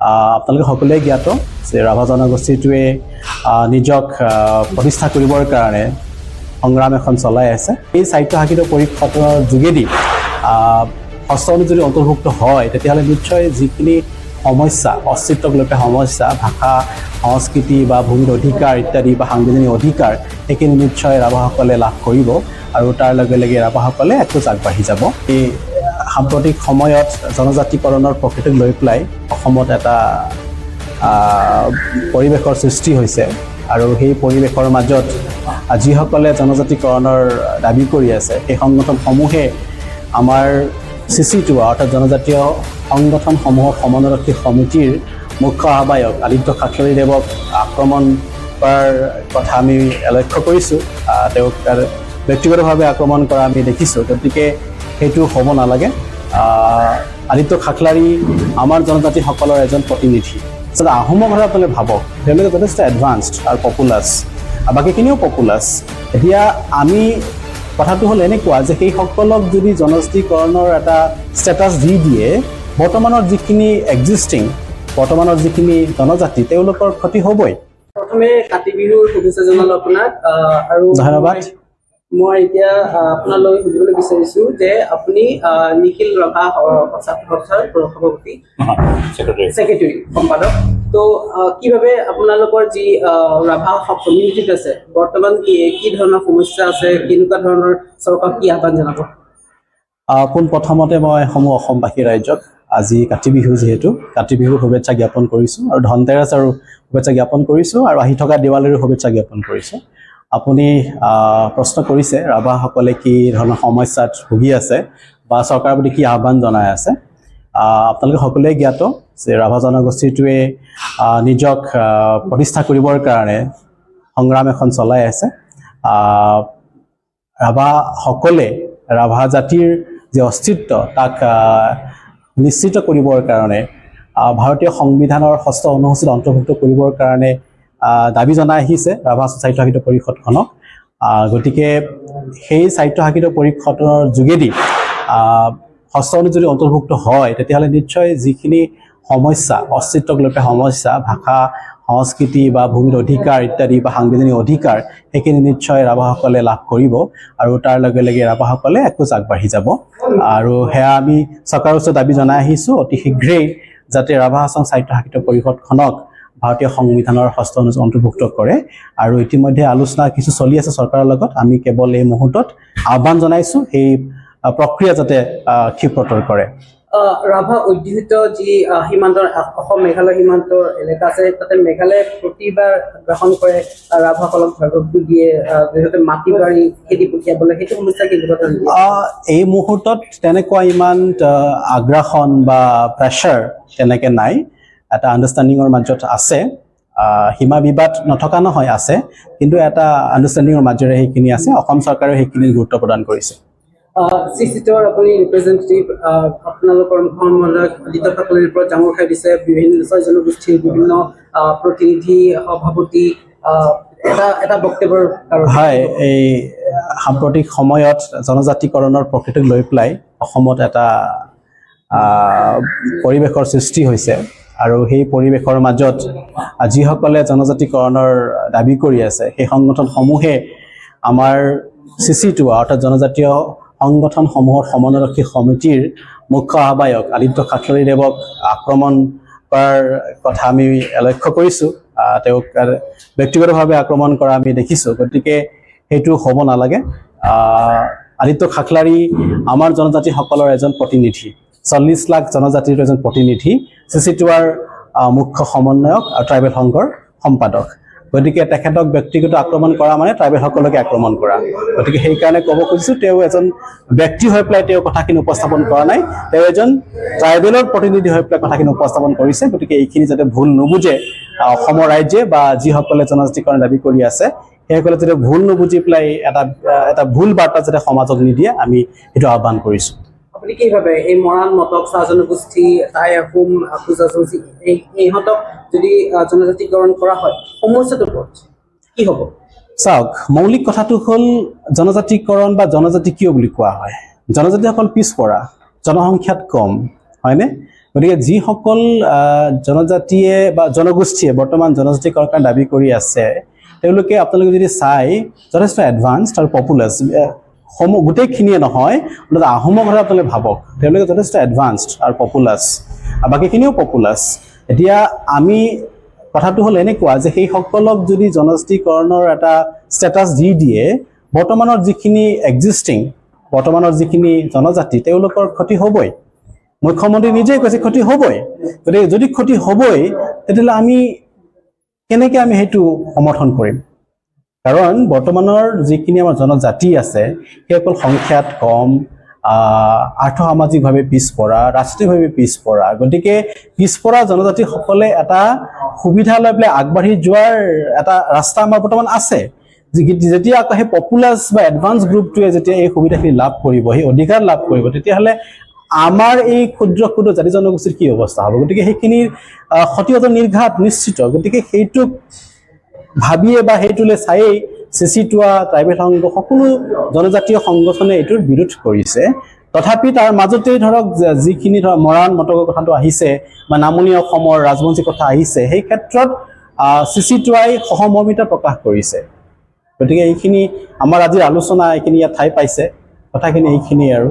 আপোনালোকে সকলোৱে জ্ঞাত যে ৰাভা জনগোষ্ঠীটোৱে নিজক প্ৰতিষ্ঠা কৰিবৰ কাৰণে সংগ্ৰাম এখন চলাই আছে। এই সাহিত্য শাখিত পৰীক্ষণৰ যোগেদি ষষ্ঠ অনুযায়ী অন্তৰ্ভুক্ত হয় তেতিয়াহ'লে নিশ্চয় যিখিনি সমস্যা অস্তিত্বক লৈ সমস্যা ভাষা সংস্কৃতি বা ভূমিৰ অধিকাৰ ইত্যাদি বা সাংবিধানিক অধিকাৰ সেইখিনি নিশ্চয় ৰাভাসকলে লাভ কৰিব আৰু তাৰ লগে লগে ৰাভাসকলে একোজ আগবাঢ়ি যাব। এই সাম্প্ৰতিক সময়ত জনজাতিকৰণৰ প্ৰকৃতিক লৈ পেলাই অসমত এটা পৰিৱেশৰ সৃষ্টি হৈছে আৰু সেই পৰিৱেশৰ মাজত যিসকলে জনজাতিকৰণৰ দাবী কৰি আছে সেই সংগঠনসমূহে আমাৰ CC2 অৰ্থাৎ জনজাতীয় সংগঠনসমূহৰ সমন্বয়ৰক্ষী সমিতিৰ মুখ্য আহ্বায়ক আদিত্য খাকলাৰীদেৱক আক্ৰমণ কৰাৰ কথা আমি লক্ষ্য কৰিছোঁ। তেওঁক ব্যক্তিগতভাৱে আক্ৰমণ কৰা আমি দেখিছোঁ, গতিকে সেইটো হ'ব নালাগে। আদিত্য খাকলাৰী আমাৰ জনজাতিসকলৰ এজন প্ৰতিনিধি। আহোমৰ কথা আপোনালোকে ভাবক, তেওঁলোকে যথেষ্ট এডভান্সড আৰু পপুলাছ, বাকীখিনিও পপুলাছ। এতিয়া আমি কথাটো হ'ল এনেকুৱা যে সেইসকলক যদি জনজাতিকৰণৰ এটা ষ্টেটাছ দি দিয়ে, বৰ্তমানৰ যিখিনি এক্সিষ্টিং বৰ্তমানৰ যিখিনি জনজাতি তেওঁলোকৰ ক্ষতি হ'বই। প্ৰথমে কাতি বিহুৰ শুভেচ্ছা জনালো আপোনাক আৰু ধন্যবাদ। মই এতিয়া আপোনালৈ সুধিবলৈ বিচাৰিছো যে আপুনি নিখিল ৰাভা সভাপতি ছেক্ৰেটাৰী সম্পাদক, তো কিভাৱে আপোনালোকৰ যি ৰাভা কমিউনিটিত আছে বৰ্তমান কি ধৰণৰ সমস্যা আছে, কেনেকুৱা ধৰণৰ চৰকাৰক কি আহ্বান জনাব? পোনপ্ৰথমতে মই সমূহ অসমবাসী ৰাইজক আজি কাতি বিহু যিহেতু কাতি বিহুৰ শুভেচ্ছা জ্ঞাপন কৰিছোঁ আৰু ধনতেৰাছ আৰু শুভেচ্ছা জ্ঞাপন কৰিছোঁ আৰু আহি থকা দেৱালীৰো শুভেচ্ছা জ্ঞাপন কৰিছোঁ। আপুনি প্ৰশ্ন কৰিছে ৰাভাসকলে কি ধৰণৰ সমস্যাত ভুগি আছে বা চৰকাৰৰ প্ৰতি কি আহ্বান জনাই আছে। আপোনালোকে সকলোৱে জ্ঞাত যে ৰাভা জনগোষ্ঠীটোৱে নিজক প্ৰতিষ্ঠা কৰিবৰ কাৰণে সংগ্ৰাম এখন চলাই আছে। ৰাভাসকলে ৰাভা জাতিৰ যি অস্তিত্ব তাক নিশ্চিত কৰিবৰ কাৰণে ভাৰতীয় সংবিধানৰ ষষ্ঠ অনুসূচীত অন্তৰ্ভুক্ত কৰিবৰ কাৰণে দাবী জনাই আহিছে ৰাভা সাহিত্য শাখিত পৰিষদখনক। গতিকে সেই সাহিত্য শাখিত পৰিষদৰ যোগেদি ষষ্ঠ অনুযায়ী অন্তৰ্ভুক্ত হয় তেতিয়াহ'লে নিশ্চয় যিখিনি সমস্যা অস্তিত্বক লৈ সমস্যা ভাষা সংস্কৃতি বা ভূমিৰ অধিকাৰ ইত্যাদি বা সাংবিধানিক অধিকাৰ সেইখিনি নিশ্চয় ৰাভাসকলে লাভ কৰিব আৰু তাৰ লগে লগে ৰাভাসকলে একোজ আগবাঢ়ি যাব। আৰু সেয়া আমি চৰকাৰৰ ওচৰত দাবী জনাই আহিছোঁ অতি শীঘ্ৰেই যাতে ৰাভা হাছং সাহিত্য শাখিত পৰিষদখনক ভাৰতীয় সংবিধানৰ ষষ্ঠ অনুযায়ী অন্তৰ্ভুক্ত কৰে। আৰু ইতিমধ্যে আলোচনা কিছু চলি আছে চৰকাৰৰ লগত। আমি কেৱল এই মুহূৰ্তত আহ্বান জনাইছোঁ সেই প্ৰক্ৰিয়া যাতে ক্ষীপ্ৰতৰ কৰে। ৰাভা অধ্যুষিত যি সীমান্তৰ অসম মেঘালয় সীমান্তৰ এলেকা আছে তাতে মেঘালয়ে প্ৰতিবাৰ গ্ৰহণ কৰে ৰাভাসকলক ভাগৱতী দিয়ে যিহেতু মাটি বাৰী খেতি পঠিয়াবলৈ, সেইটো সমস্যা কেনেকুৱা? এই মুহূৰ্তত তেনেকুৱা ইমান আগ্ৰাসন বা প্ৰেছাৰ তেনেকৈ নাই, এটা আণ্ডাৰষ্টেণ্ডিঙৰ মাজত আছে। সীমা বিবাদ নথকা নহয়, আছে, কিন্তু এটা আণ্ডাৰষ্টেণ্ডিঙৰ মাজেৰে সেইখিনি আছে। অসম চৰকাৰেও সেইখিনি গুৰুত্ব প্ৰদান কৰিছে। CC2ৰ আপুনি ৰিপ্ৰেজেণ্টেটিভ, আপোনালোকৰ মুখ্যমন্ত্ৰী আদিত্য খাকলাৰীৰ পৰা জাঙুৰ খাই দিছে বিভিন্ন জনগোষ্ঠীৰ বিভিন্ন প্ৰতিনিধি সভাপতি এটা বক্তব্যৰ কাৰণে। হয়, এই সাম্প্ৰতিক সময়ত জনজাতিকৰণৰ প্ৰকৃতিক লৈ পেলাই অসমত এটা পৰিৱেশৰ সৃষ্টি হৈছে আৰু সেই পৰিৱেশৰ মাজত যিসকলে জনজাতিকৰণৰ দাবী কৰি আছে সেই সংগঠনসমূহে আমাৰ CC2 অৰ্থাৎ জনজাতীয় সংগঠনসমূহৰ সমন্বয়ৰক্ষী সমিতিৰ মুখ্য আহ্বায়ক আদিত্য খাকলাৰীদেৱক আক্ৰমণ কৰাৰ কথা আমি লক্ষ্য কৰিছোঁ। তেওঁক ব্যক্তিগতভাৱে আক্ৰমণ কৰা আমি দেখিছোঁ, গতিকে সেইটো হ'ব নালাগে। আদিত্য খাকলাৰী আমাৰ জনজাতিসকলৰ এজন প্ৰতিনিধি, 40 লাখ জনজাতিৰ এজন প্ৰতিনিধি, CC2ৰ মুখ্য সমন্বয়ক আৰু ট্ৰাইবেল সংঘৰ সম্পাদক। গতিকে তেখেতক ব্যক্তিগত আক্ৰমণ কৰা মানে ট্ৰাইবেলসকলকে আক্ৰমণ কৰা। গতিকে সেইকাৰণে ক'ব খুজিছোঁ তেওঁ এজন ব্যক্তি হৈ পেলাই তেওঁ কথাখিনি উপস্থাপন কৰা নাই, তেওঁ এজন ট্ৰাইবেলৰ প্ৰতিনিধি হৈ পেলাই কথাখিনি উপস্থাপন কৰিছে। গতিকে এইখিনি যাতে ভুল নুবুজে অসমৰ ৰাইজে বা যিসকলে জনজাতিকৰণ দাবী কৰি আছে সেইসকলে যাতে ভুল নুবুজি পেলাই এটা ভুল বাৰ্তা যাতে সমাজক নিদিয়ে আমি সেইটো আহ্বান কৰিছোঁ। আপুনি কি ভাবে এই মৰাণ মটক চাহ জনগোষ্ঠী টাই আহোম পূজাজী ইহঁতক যদি জনজাতিকৰণ কৰা হয় সমস্যাটো কি হ'ব? চাওক, মৌলিক কথাটো হ'ল জনজাতিকৰণ বা জনজাতি কিয় বুলি কোৱা হয়। জনজাতিসকল পিছপৰা, জনসংখ্যাত কম, হয়নে? গতিকে যিসকল জনজাতিয়ে বা জনগোষ্ঠীয়ে বৰ্তমান জনজাতিকৰণৰ কাৰণে দাবী কৰি আছে তেওঁলোকে আপোনালোকে যদি চাই যথেষ্ট এডভান্সড আৰু পপুলাছ গোটেইখিনিয়ে নহয়, আহোমৰ কথা আপোনালোকে ভাবক, তেওঁলোকে যথেষ্ট এডভান্সড আৰু পপুলাছ, বাকীখিনিও পপুলাছ। এতিয়া আমি কথাটো হ'ল এনেকুৱা যে সেইসকলক যদি জনজাতিকৰণৰ এটা ষ্টেটাছ দি দিয়ে, বৰ্তমানৰ যিখিনি এক্সিষ্টিং বৰ্তমানৰ যিখিনি জনজাতি তেওঁলোকৰ ক্ষতি হ'বই। মুখ্যমন্ত্ৰী নিজেই কৈছে ক্ষতি হ'বই। গতিকে যদি ক্ষতি হ'বই তেতিয়াহ'লে আমি কেনেকৈ সেইটো সমৰ্থন কৰিম? কাৰণ বৰ্তমানৰ যিখিনি আমাৰ জনজাতি আছে সেইসকল সংখ্যাত কম, আৰ্থসামাজিকভাৱে পিছপৰা, ৰাষ্ট্ৰীয়ভাৱে পিছপৰা। গতিকে পিছপৰা জনজাতিসকলে এটা সুবিধা লৈ পেলাই আগবাঢ়ি যোৱাৰ এটা ৰাস্তা আমাৰ বৰ্তমান আছে। যেতিয়া আকৌ সেই পপুলাছ বা এডভান্স গ্ৰুপটোৱে যেতিয়া এই সুবিধাখিনি লাভ কৰিব, সেই অধিকাৰ লাভ কৰিব, তেতিয়াহ'লে আমাৰ এই ক্ষুদ্ৰ ক্ষুদ্ৰ জাতি জনগোষ্ঠীৰ কি অৱস্থা হ'ব? গতিকে সেইখিনিৰ ক্ষতিগত নিৰ্ঘাত নিশ্চিত। গতিকে সেইটোক ভাবিয়ে বা সেইটোলৈ চায়েই চিচিটোৱা, ট্ৰাইবেল সংঘ, সকলো জনজাতীয় সংগঠনে এইটোৰ বিৰোধ কৰিছে। তথাপি তাৰ মাজতেই ধৰক যিখিনি ধৰক মৰাণ মটকৰ কথাটো আহিছে বা নামনি অসমৰ ৰাজবংশী কথা আহিছে, সেই ক্ষেত্ৰত চিচিটোৱাই সহমৰ্মিতা প্ৰকাশ কৰিছে। গতিকে এইখিনি আমাৰ আজিৰ আলোচনা এইখিনি ইয়াত ঠাই পাইছে। কথাখিনি এইখিনিয়ে আৰু।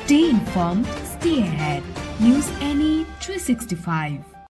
Stay informed, stay ahead. News NE 365.